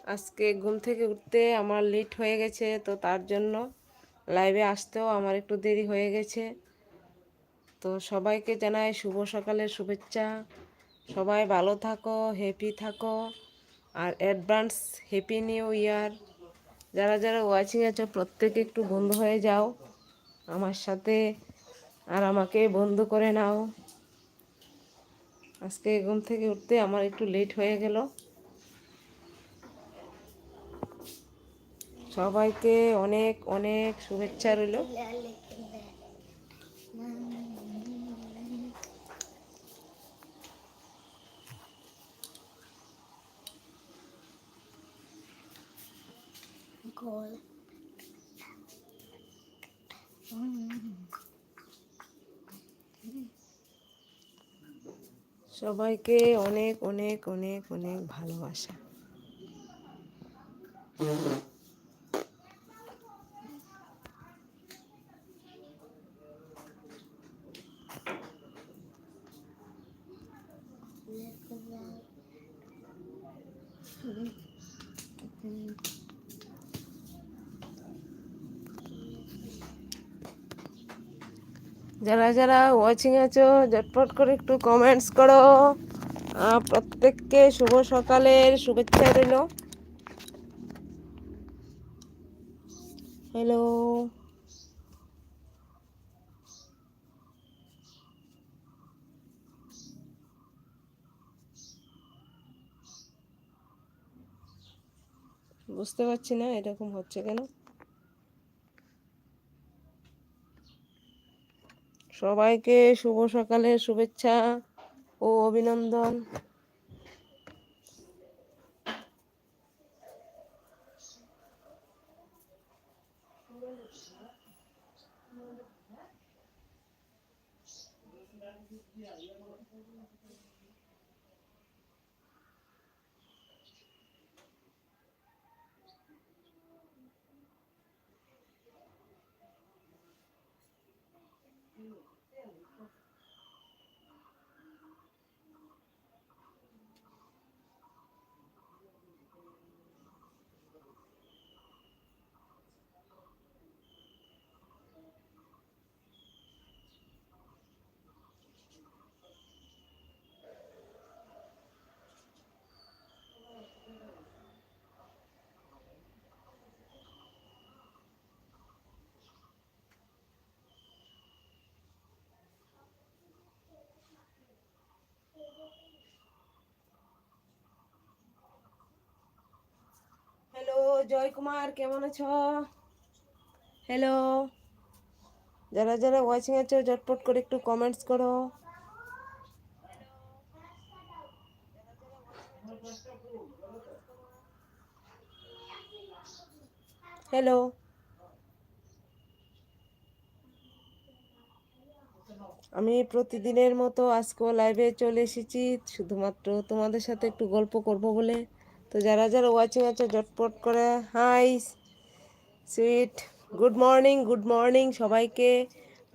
আজকে ঘুম থেকে উঠতে আমার লেট হয়ে গেছে, তো তার জন্য লাইভে আসতেও আমার একটু দেরি হয়ে গেছে। তো সবাইকে জানাই শুভ সকালের শুভেচ্ছা। সবাই ভালো থাকো, হ্যাপি থাকো, আর অ্যাডভান্স হ্যাপি নিউ ইয়ার। যারা যারা ওয়াচিং আছো প্রত্যেকে একটু বন্ধু হয়ে যাও আমার সাথে, আর আমাকে বন্ধু করে নাও। আজকে ঘুম থেকে উঠতে আমার একটু লেট হয়ে গেল। সবাইকে অনেক অনেক শুভেচ্ছা রইল। সবাইকে অনেক অনেক অনেক অনেক ভালোবাসা। যারা যারা ওয়াচিং আছো ঝটপট করে একটু কমেন্টস করো। প্রত্যেককে শুভ সকালের শুভেচ্ছা রইল। হ্যালো, বুঝতে পারছি না এরকম হচ্ছে কেন। সবাইকে শুভ সকালের শুভেচ্ছা ও অভিনন্দন। হ্যালো জয় কুমার, কেমন আছো? হ্যালো, যারা যারা ওয়াচিং আছো ঝটপট করে একটু কমেন্টস করো। হ্যালো, আমি প্রতিদিনের মতো আজকেও লাইভে চলে এসেছি শুধুমাত্র তোমাদের সাথে একটু গল্প করব বলে। তো যারা যারা ওয়াচিং আছো ঝটপট করে হাই সুইট, গুড মর্নিং সবাইকে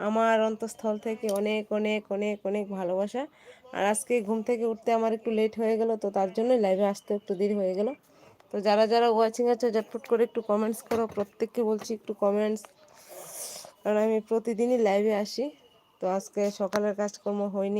আমার অন্তঃস্থল থেকে অনেক অনেক অনেক অনেক ভালোবাসা। আর আজকে ঘুম থেকে উঠতে আমার একটু লেট হয়ে গেল, তো তার জন্য লাইভে আসতে একটু দেরি হয়ে গেল। তো যারা যারা ওয়াচিং আছো ঝটপট করে একটু কমেন্টস করো, প্রত্যেককে বলছি একটু কমেন্টস, কারণ আমি প্রতিদিনই লাইভে আসি। তো আজকে সকালের কাজকর্ম হয়নি।